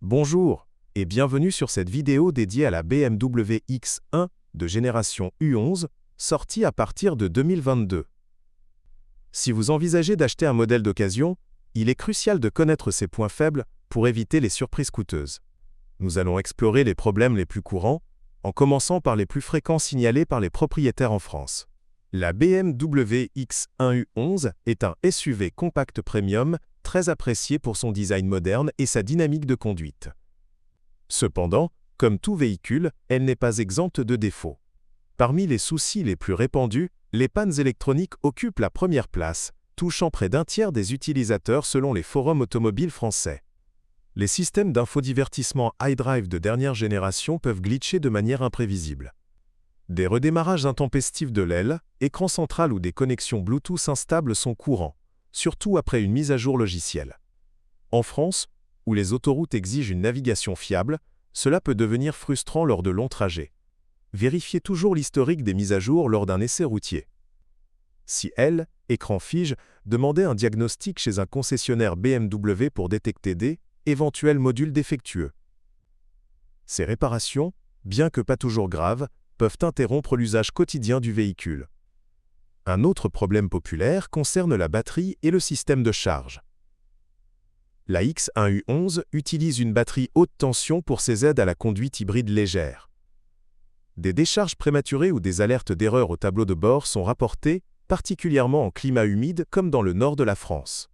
Bonjour et bienvenue sur cette vidéo dédiée à la BMW X1 de génération U11, sortie à partir de 2022. Si vous envisagez d'acheter un modèle d'occasion, il est crucial de connaître ses points faibles pour éviter les surprises coûteuses. Nous allons explorer les problèmes les plus courants, en commençant par les plus fréquents signalés par les propriétaires en France. La BMW X1 U11 est un SUV compact premium très apprécié pour son design moderne et sa dynamique de conduite. Cependant, comme tout véhicule, elle n'est pas exempte de défauts. Parmi les soucis les plus répandus, les pannes électroniques occupent la première place, touchant près d'un tiers des utilisateurs selon les forums automobiles français. Les systèmes d'infodivertissement iDrive de dernière génération peuvent glitcher de manière imprévisible. Des redémarrages intempestifs de l'aile, écran central ou des connexions Bluetooth instables sont courants, surtout après une mise à jour logicielle. En France, où les autoroutes exigent une navigation fiable, cela peut devenir frustrant lors de longs trajets. Vérifiez toujours l'historique des mises à jour lors d'un essai routier. Si écran fige, demandez un diagnostic chez un concessionnaire BMW pour détecter des éventuels modules défectueux. Ces réparations, bien que pas toujours graves, peuvent interrompre l'usage quotidien du véhicule. Un autre problème populaire concerne la batterie et le système de charge. La X1 U11 utilise une batterie haute tension pour ses aides à la conduite hybride légère. Des décharges prématurées ou des alertes d'erreur au tableau de bord sont rapportées, particulièrement en climat humide comme dans le nord de la France.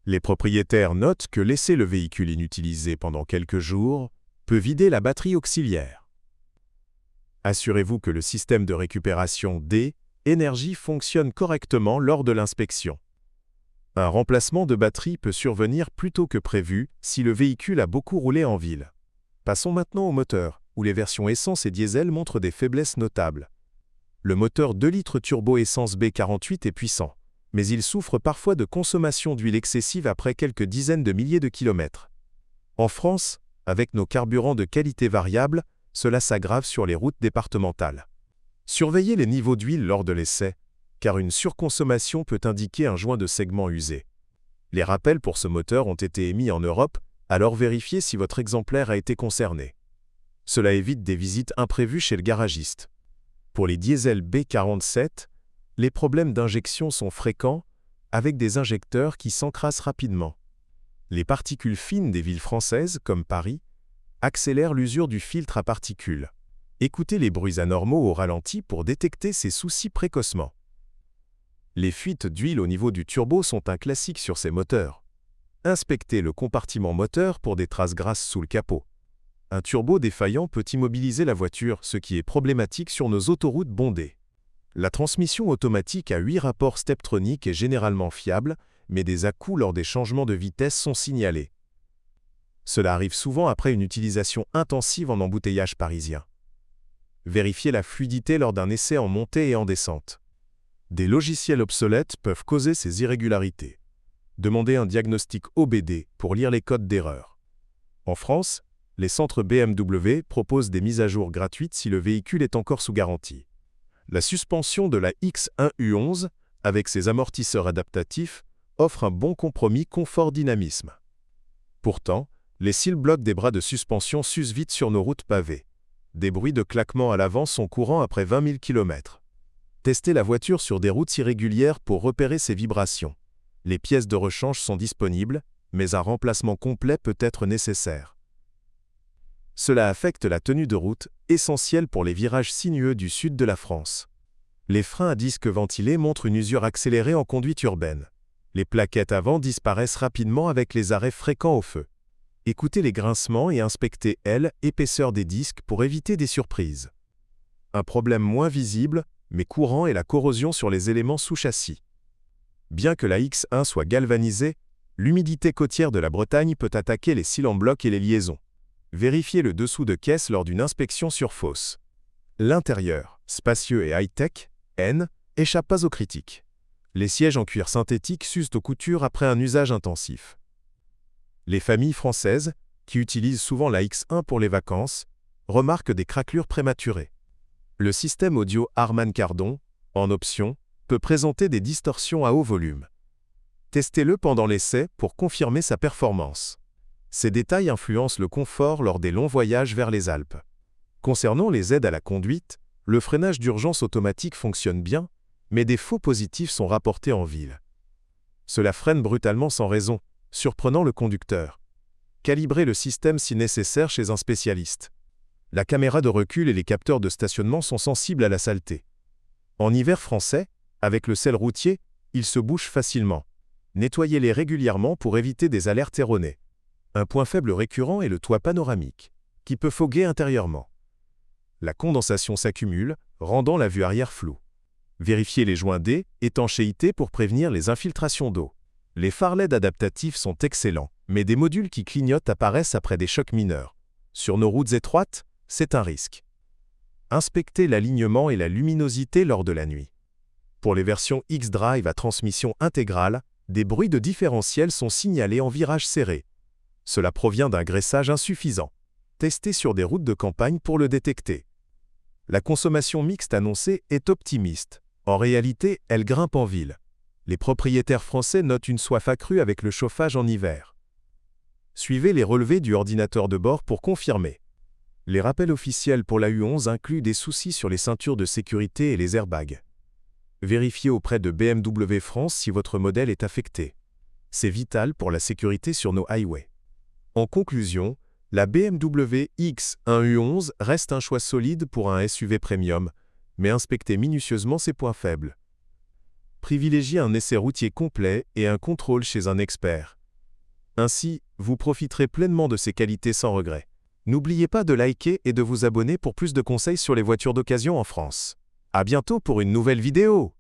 Les propriétaires notent que laisser le véhicule inutilisé pendant quelques jours peut vider la batterie auxiliaire. Assurez-vous que le système de récupération d'énergie fonctionne correctement lors de l'inspection. Un remplacement de batterie peut survenir plus tôt que prévu si le véhicule a beaucoup roulé en ville. Passons maintenant au moteur, où les versions essence et diesel montrent des faiblesses notables. Le moteur 2 litres turbo essence B48 est puissant, mais il souffre parfois de consommation d'huile excessive après quelques dizaines de milliers de kilomètres. En France, avec nos carburants de qualité variable, cela s'aggrave sur les routes départementales. Surveillez les niveaux d'huile lors de l'essai, car une surconsommation peut indiquer un joint de segment usé. Les rappels pour ce moteur ont été émis en Europe, alors vérifiez si votre exemplaire a été concerné. Cela évite des visites imprévues chez le garagiste. Pour les diesels B47, les problèmes d'injection sont fréquents, avec des injecteurs qui s'encrassent rapidement. Les particules fines des villes françaises, comme Paris, accélèrent l'usure du filtre à particules. Écoutez les bruits anormaux au ralenti pour détecter ces soucis précocement. Les fuites d'huile au niveau du turbo sont un classique sur ces moteurs. Inspectez le compartiment moteur pour des traces grasses sous le capot. Un turbo défaillant peut immobiliser la voiture, ce qui est problématique sur nos autoroutes bondées. La transmission automatique à 8 rapports Steptronic est généralement fiable, mais des à-coups lors des changements de vitesse sont signalés. Cela arrive souvent après une utilisation intensive en embouteillage parisien. Vérifiez la fluidité lors d'un essai en montée et en descente. Des logiciels obsolètes peuvent causer ces irrégularités. Demandez un diagnostic OBD pour lire les codes d'erreur. En France, les centres BMW proposent des mises à jour gratuites si le véhicule est encore sous garantie. La suspension de la X1 U11, avec ses amortisseurs adaptatifs, offre un bon compromis confort-dynamisme. Pourtant, les cils blocs des bras de suspension s'usent vite sur nos routes pavées. Des bruits de claquements à l'avant sont courants après 20 000 km. Testez la voiture sur des routes irrégulières pour repérer ces vibrations. Les pièces de rechange sont disponibles, mais un remplacement complet peut être nécessaire. Cela affecte la tenue de route, essentielle pour les virages sinueux du sud de la France. Les freins à disque ventilés montrent une usure accélérée en conduite urbaine. Les plaquettes avant disparaissent rapidement avec les arrêts fréquents au feu. Écoutez les grincements et inspectez l'épaisseur des disques pour éviter des surprises. Un problème moins visible, mais courant est la corrosion sur les éléments sous-châssis. Bien que la X1 soit galvanisée, l'humidité côtière de la Bretagne peut attaquer les cils en bloc et les liaisons. Vérifiez le dessous de caisse lors d'une inspection sur fosse. L'intérieur, spacieux et high-tech, échappe pas aux critiques. Les sièges en cuir synthétique s'usent aux coutures après un usage intensif. Les familles françaises, qui utilisent souvent la X1 pour les vacances, remarquent des craquelures prématurées. Le système audio Harman Kardon, en option, peut présenter des distorsions à haut volume. Testez-le pendant l'essai pour confirmer sa performance. Ces détails influencent le confort lors des longs voyages vers les Alpes. Concernant les aides à la conduite, le freinage d'urgence automatique fonctionne bien, mais des faux positifs sont rapportés en ville. Cela freine brutalement sans raison, surprenant le conducteur. Calibrez le système si nécessaire chez un spécialiste. La caméra de recul et les capteurs de stationnement sont sensibles à la saleté. En hiver français, avec le sel routier, ils se bouchent facilement. Nettoyez-les régulièrement pour éviter des alertes erronées. Un point faible récurrent est le toit panoramique, qui peut foguer intérieurement. La condensation s'accumule, rendant la vue arrière floue. Vérifiez les joints D, étanchéité pour prévenir les infiltrations d'eau. Les phares LED adaptatifs sont excellents, mais des modules qui clignotent apparaissent après des chocs mineurs. Sur nos routes étroites, c'est un risque. Inspectez l'alignement et la luminosité lors de la nuit. Pour les versions X-Drive à transmission intégrale, des bruits de différentiel sont signalés en virage serré. Cela provient d'un graissage insuffisant. Testez sur des routes de campagne pour le détecter. La consommation mixte annoncée est optimiste. En réalité, elle grimpe en ville. Les propriétaires français notent une soif accrue avec le chauffage en hiver. Suivez les relevés du ordinateur de bord pour confirmer. Les rappels officiels pour la U11 incluent des soucis sur les ceintures de sécurité et les airbags. Vérifiez auprès de BMW France si votre modèle est affecté. C'est vital pour la sécurité sur nos highways. En conclusion, la BMW X1 U11 reste un choix solide pour un SUV premium, mais inspectez minutieusement ses points faibles. Privilégiez un essai routier complet et un contrôle chez un expert. Ainsi, vous profiterez pleinement de ses qualités sans regret. N'oubliez pas de liker et de vous abonner pour plus de conseils sur les voitures d'occasion en France. À bientôt pour une nouvelle vidéo!